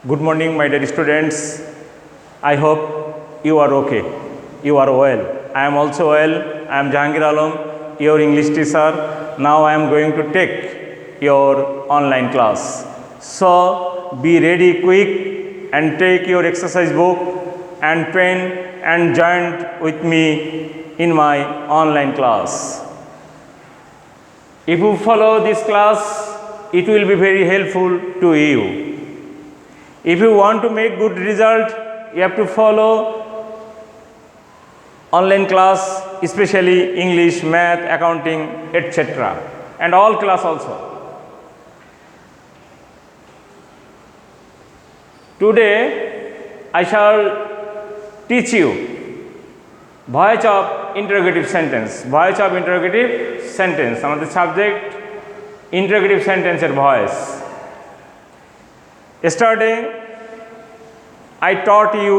Good morning, my dear students. I hope you are okay. You are well. I am also well. I am Jahangir Alam, your English teacher. Now I am going to take your online class. So be ready quick and take your exercise book and pen and join with me in my online class. If you follow this class, it will be very helpful to you. If you want to make good result, you have to follow online class, especially English, math, accounting, etc. and all class also. Today I shall teach you voice of interrogative sentence. Voice of interrogative sentence. Our subject interrogative sentence er voice. Yesterday I taught you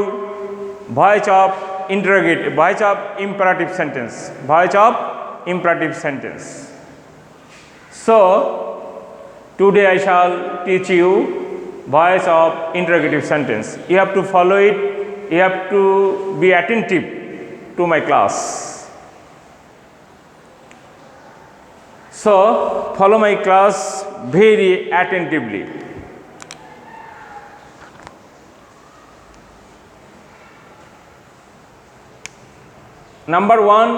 voice of interrogative, voice of imperative sentence, voice of imperative sentence. So today I shall teach you voice of interrogative sentence. You have to follow it. You have to be attentive to my class. So follow my class very attentively. Number one,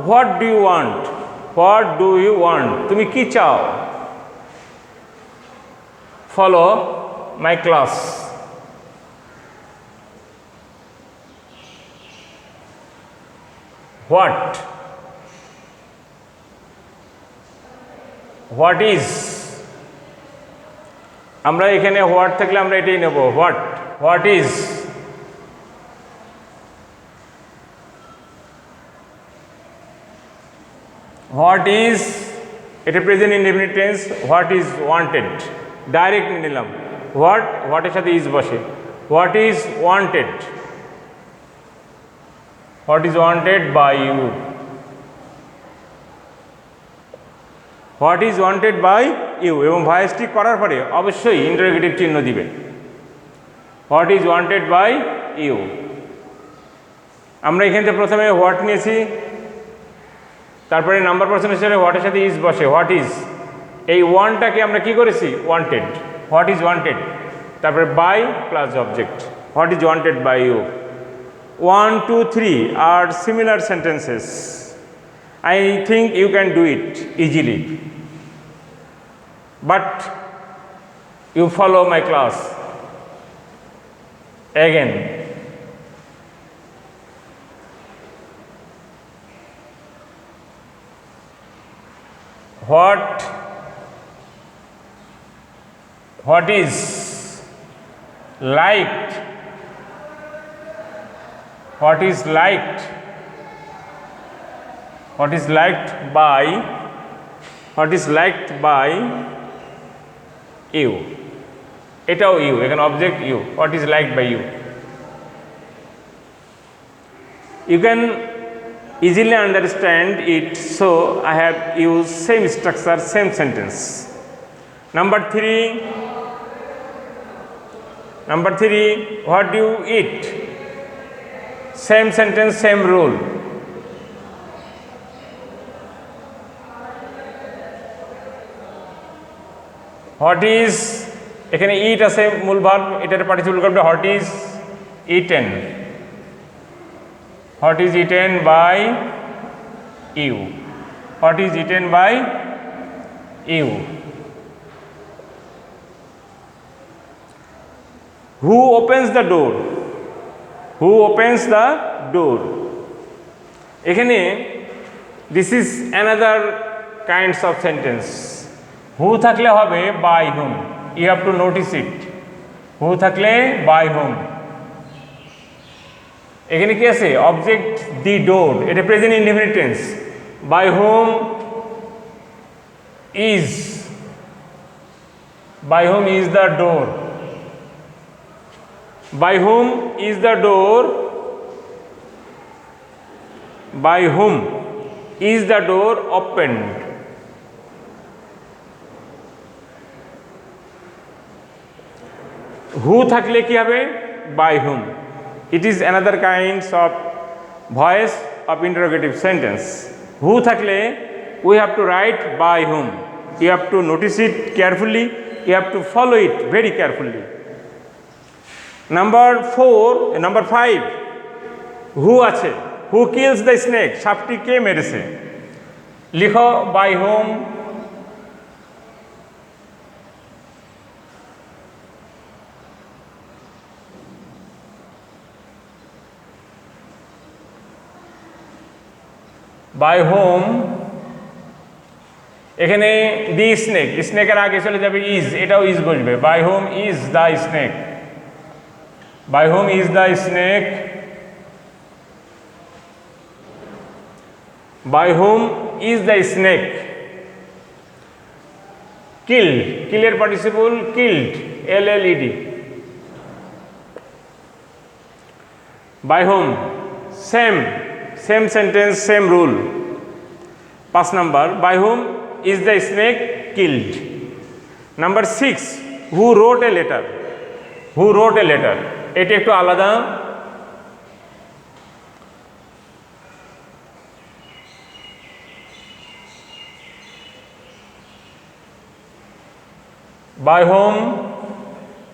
what do you want? What do you want? তুমি কি চাও? Follow my class. What? What is? আমরা এখানে what থাকলে আমরা এটাই নেব. What? What is? What is? এটা present indefinite tense. What is wanted? Direct নিয়ে নিলাম. What? What এর সাথে is বসে. What is wanted? What is wanted by you? What is wanted by you? এবং ভয়েসটি করার পরে অবশ্যই ইন্টারোগেটিভ চিহ্ন দিবেন. What is wanted by you? আমরা এখানে প্রথমে হোয়াট নিয়েছি, তারপরে নাম্বার পার্সন হিসেবে হোয়াটের সাথে ইজ বসে. হোয়াট ইজ, এই ওয়ানটাকে আমরা কি করেছি? ওয়ান্টেড. হোয়াট ইজ ওয়ান্টেড, তারপরে by plus object. What is wanted by you. 1, 2, 3 are similar sentences. I think you can do it easily, but you follow my class again. What is liked? What is liked? What is liked by? What is liked by you? এটাও you, এখানে object you. What is liked by you? You can easily understand it, so I have used same structure, same sentence. Number 3, what do you eat? Same sentence, same rule. What is, এখানে eat আছে মূল verb, এটার participle verb what is eaten. What is eaten by you? What is eaten by you? Who opens the door? Who opens the door? এখানে this is another kinds of sentence. Who থাকলে হবে by whom. You have to notice it. Who থাকলে by whom. এখানে কি আছে? Object the door, এটা present indefinite tense. By whom is, by whom is the door. By whom is the door? By whom is the door opened? Who থাকলে কি হবে? By whom. It is another kinds of voice of interrogative sentence. Who থাকলে we have to write by whom. You have to notice it carefully, you have to follow it very carefully. Number 5, who আছে, who kills the snake, সাপটি কে মেরেছে? লিখো by hmm, by whom. এখানে দি snake, স্নেকের আগে চলে যাবে is, এটাও is বসবে। By whom is the snake, by whom is the snake, by whom is the snake. Killed, কিলের participle killed, LLED। By whom, same, same sentence, same rule. 5 number, by whom is the snake killed. Number 6, who wrote a letter, who wrote a letter, এটি একটু আলাদা। By whom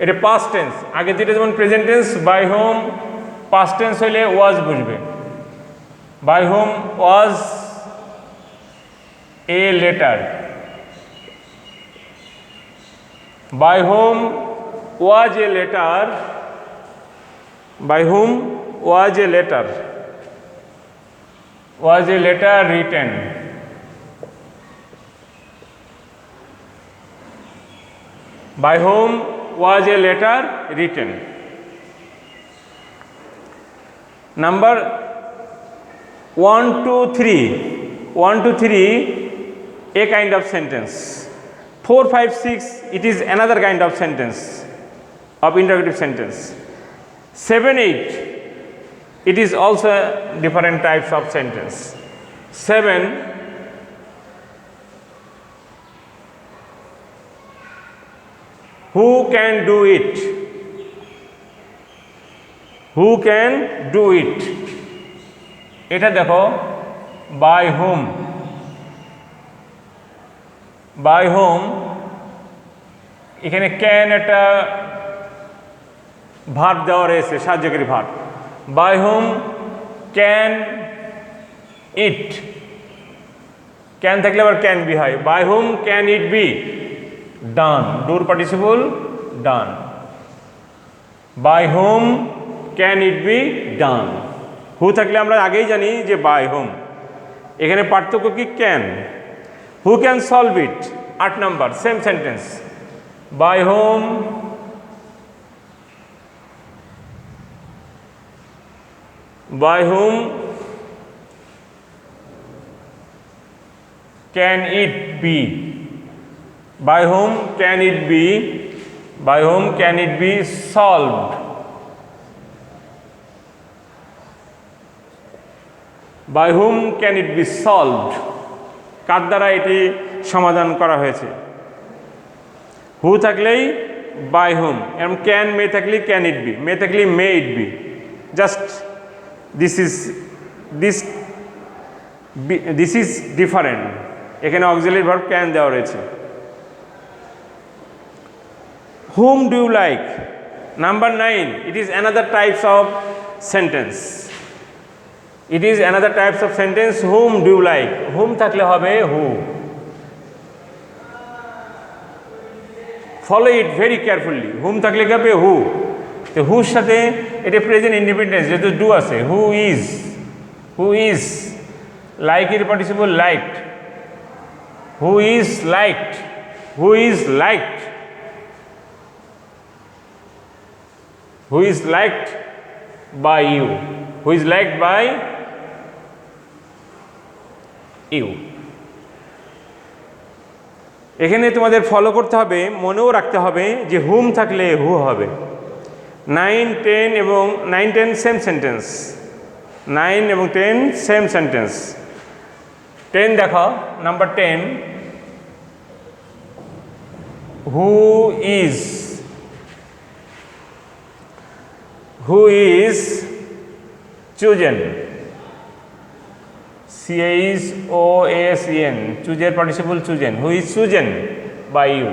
এটা past tense, আগে যেটা যেমন present tense, by whom past tense হইলে was বুঝবে। By whom was a letter, by whom was a letter, by whom was a letter, was a letter written. By whom was a letter written? Number 1 to 3, 1 to 3, a kind of sentence. 4, 5, 6, it is another kind of sentence, of interrogative sentence. 7, 8, it is also different types of sentence. 7, who can do it? Who can do it? এটা দেখো by whom, by whom, এখানে can একটা verb দেওয়া রয়েছে, সাহায্যকারী verb. by whom can it, can থাকলে আবার can be হয়। by whom can it be done, ডুর participle done, by whom can it be done। Who থাকলে আমরা আগেই জানি যে by whom, এখানে পার্থক্য কি can, who can solve it। 8 number, same sentence, by whom by whom can it be, by whom can it be, by whom can it be solved, by whom can it be solved, কার দ্বারা এটি সমাধান করা হয়েছে। হু থাকলেই by whom, এবং can মে থাকলে can it be, মে থাকলে may it be, just this is different, এখানে অক্সিলারি ভার্ব can দেওয়া রয়েছে। Whom do you like? Number 9, it is another types of sentence. It is another types of sentence. Whom do you like? Whom থাকলে হবে who. Follow it very carefully. Whom থাকলে কি হবে who. তো who সাথে এটা প্রেজেন্ট ইন্ডিপেন্ডেন্স, যেহেতু do আছে, who is like এর participle liked, who is liked, who is liked, who is liked by you, who is liked by you। এখানে তোমাদের ফলো করতে হবে, মনেও রাখতে হবে যে হুম থাকলে হু হবে। 9, 10 এবং 9, 10 সেম সেন্টেন্স, 9 এবং 10 সেম সেন্টেন্স। 10 দেখো, number 10, who is, who is chosen, chosen, choose participle chosen, who is chosen by you.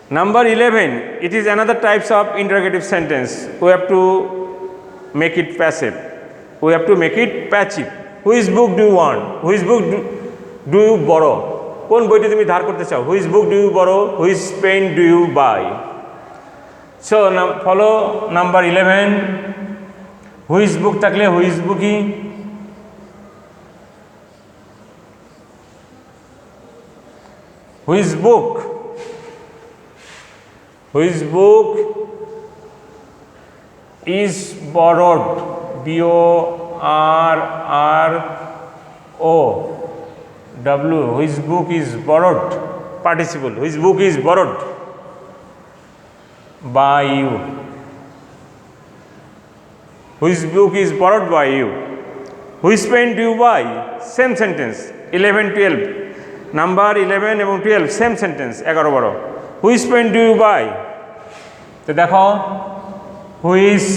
Number 11, it is another types of interrogative sentence. We have to make it passive. We have to make it passive. Which book do you want? Which book do you borrow? কোন বইটি তুমি ধার করতে চাও? Which book do you borrow? Which pen do you buy? So now follow number 11. Which book থাকলে which bookই? Which book? Which book is borrowed? B-O-R-R-O-W. Which book is borrowed? Participle. Which book is borrowed by you? Which book is borrowed by you? Which pen do you buy? Same sentence. 11, 12. Number 11 এবং 12 same sentence. 11-12. Which pen do you buy? তো দেখো which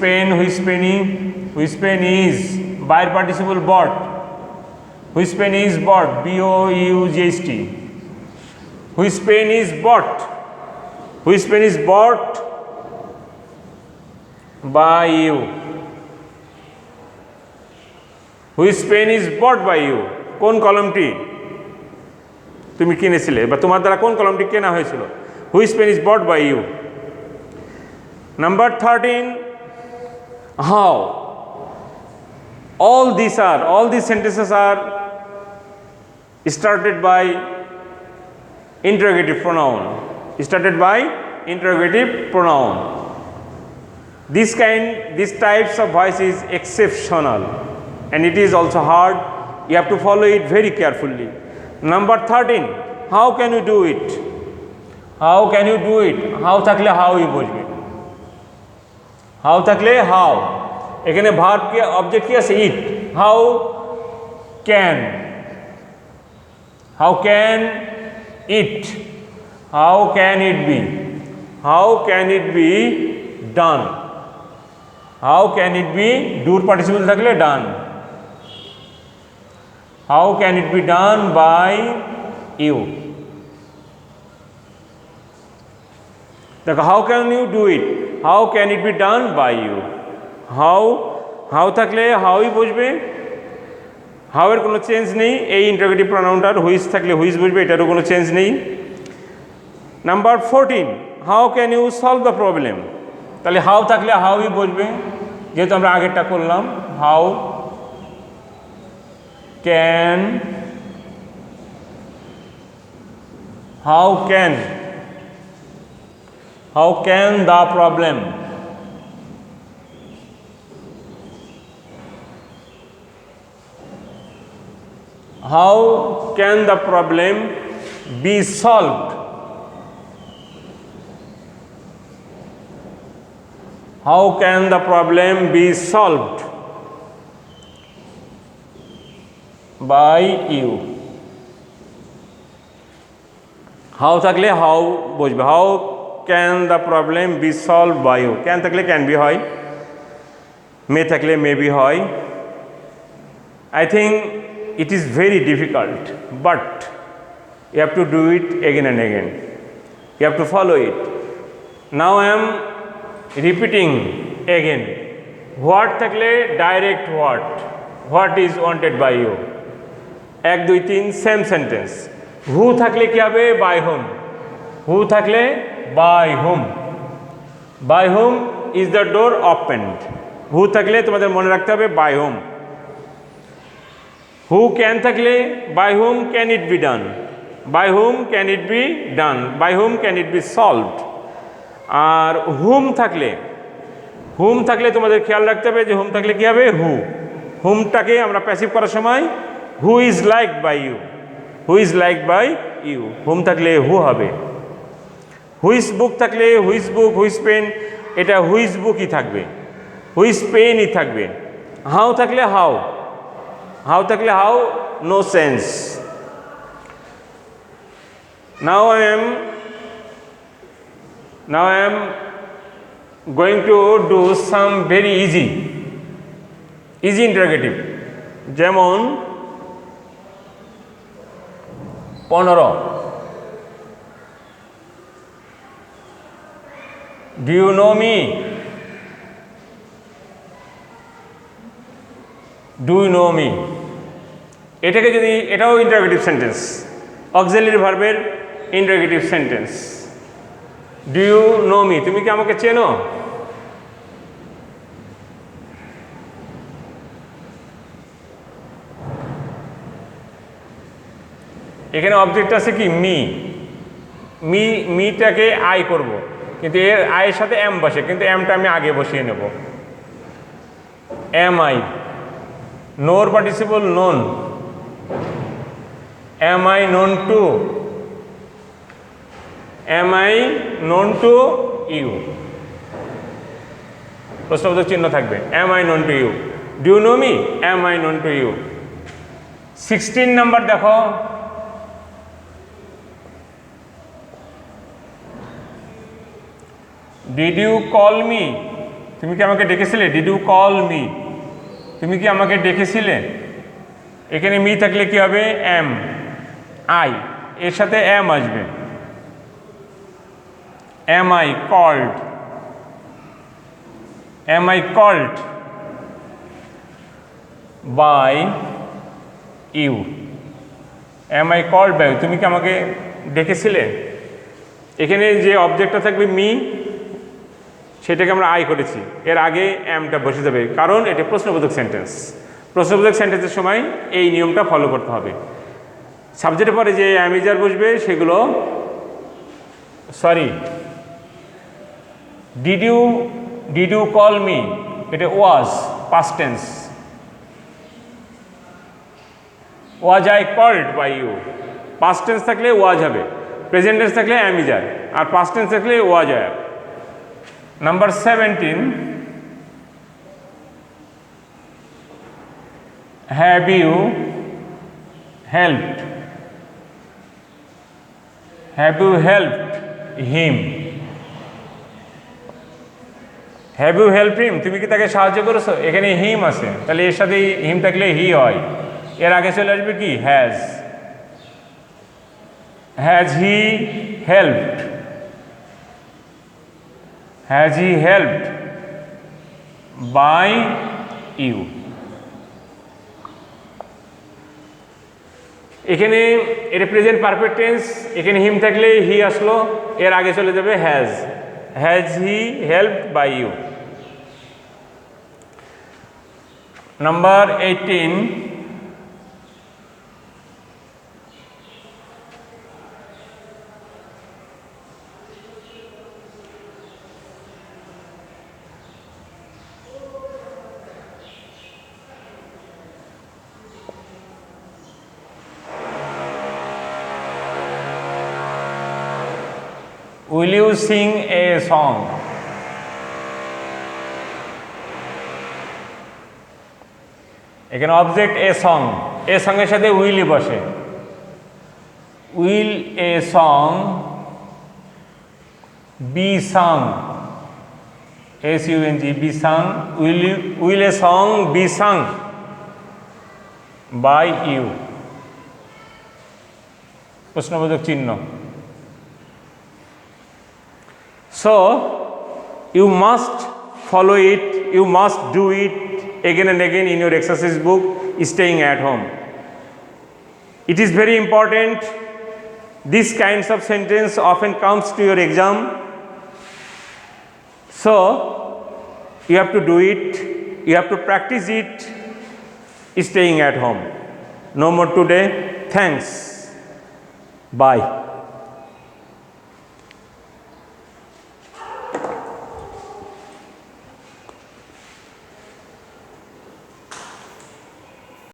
pen is by participle bought. Which pen is bought? B-O-U-G-H-T. Which pen is bought? Which pen is bought by you? Which pen is bought by you? কোন কলমটি তুমি কিনেছিলে বা তোমার দ্বারা কোন কলমটি কেনা হয়েছিল? Which pen is bought by you? Number 13, how? All these sentences are started by interrogative pronoun. Started by interrogative pronoun. These types of voice is exceptional and it is also hard. You have to follow it very carefully. Number 13, how can you do it? How can you do it? How থাকলে how ই বলবে। How থাকলে how। এখানে verb কি object কি আছে? it। How can it? How can it be? How can it be done? How can it be? do participle থাকলে done। How can it be done by you? দেখো how can you do it? How can it be done by you? How থাকলে howই বুঝবে। how এর কোনো change নেই। এই interrogative প্রোনাউনটার which থাকলে which বুঝবে, এটারও কোনো চেঞ্জ নেই। Number 14, how can you solve the problem? তাহলে how থাকলে howই বুঝবে, যেহেতু আমরা আগেরটা করলাম। how can the problem be solved? How can the problem be solved by you? How থাকলে how বুঝবে। How can the problem be solved by you? can থাকলে can be হয়, may থাকলে may be হয়। I think it is very difficult, but you have to do it again and again. You have to follow it. Now I am repeating again. What থাকলে direct what is wanted by you? 1 2 3 same sentence. Who থাকলে কি হবে? by whom. Who থাকলে by whom. By whom is the door opened? Who থাকলে তোমাদের মনে রাখতে হবে by whom. Who can থাকলে by whom can it be done? By whom can it be done? By whom can it be solved? R whom থাকলে তোমাদের খেয়াল রাখতে হবে যে whom থাকলে কি হবে? who. whomটাকে আমরা প্যাসিভ করার সময় who is liked by you. Who is liked by you. whom থাকলে who হবে। হুইচ বুক থাকলে হুইচ বুক, হুইচ পেন, এটা হুইচ বুকই থাকবে, হুইচ পেনই থাকবে। হাউ থাকলে হাউ থাকলে how no sense. Now I am going to do some very easy interrogative. যেমন 15. Do you know me? Do you know me? এটাকে যদি এটাও ইন্টারোগেটিভ সেন্টেন্স, অক্সিলারি ভার্বের interrogative sentence. Do you know me? তুমি কি আমাকে চেনো? এখানে অবজেক্ট আছে কি মি, মিটাকে আই করব, কিন্তু এর আয়ের সাথে এম বসে, কিন্তু এমটা আমি আগে বসিয়ে নেব। এম আই, নোর participle known. Am I known to? Am I known to you? প্রশ্নবোধক চিহ্ন থাকবে। Am I known to you? Do you know me? Am I known to you? 16 number দেখো। Did you call me? তুমি কি আমাকে ডেকেছিলে? Did you call me? তুমি কি আমাকে ডেকেছিলে? এখানে মি থাকলে কি হবে? এম আই, এর সাথে এম আসবে। Am I called? Am I called by you? Am I called by you? তুমি কি আমাকে ডেকেছিলে? এখানে যে অবজেক্টটা থাকবে মি, সেটাকে আমরা আই করেছি, এর আগে এমটা বসে যাবে, কারণ এটা প্রশ্নবোধক সেন্টেন্স। প্রশ্নবোধক সেন্টেন্সের সময় এই নিয়মটা ফলো করতে হবে। সাবজেক্টের পরে যে অ্যামিজার বসবে সেগুলো, sorry, did you call me, এটা was, past tense. Was I called by you, past tense থাকলে ওয়াজ হবে, প্রেজেন্ট টেন্স থাকলে অ্যামিজার, আর পাস্ট টেন্স থাকলে ওয়াজ হয়। Number 17, have you helped? Have you helped him? Have you helped him? তুমি কি তাকে সাহায্য করেছো? এখানে হিম আছে, তাহলে এর সাথে হিম থাকলে হি হয়, এর আগে চলে আসবে কি has. Has he helped? Has he helped by you? এখানে এটা প্রেজেন্ট পারফেক্ট টেন্স, এখানে হিম থাকলে হি আসলো, এর আগে চলে যাবে has. Has he helped by you? Number 18, will you sing a song? এখানে অবজেক্ট এ সং, এ সঙ্গের সাথে উইলই বসে। Will a song be sung? SUNG, be sung. Will a song be sung by you? প্রশ্নবোধক চিহ্ন। So you must follow it, you must do it again and again in your exercise book, staying at home. It is very important. These kinds of sentence often comes to your exam. So you have to do it, you have to practice it, staying at home. No more today. Thanks. Bye.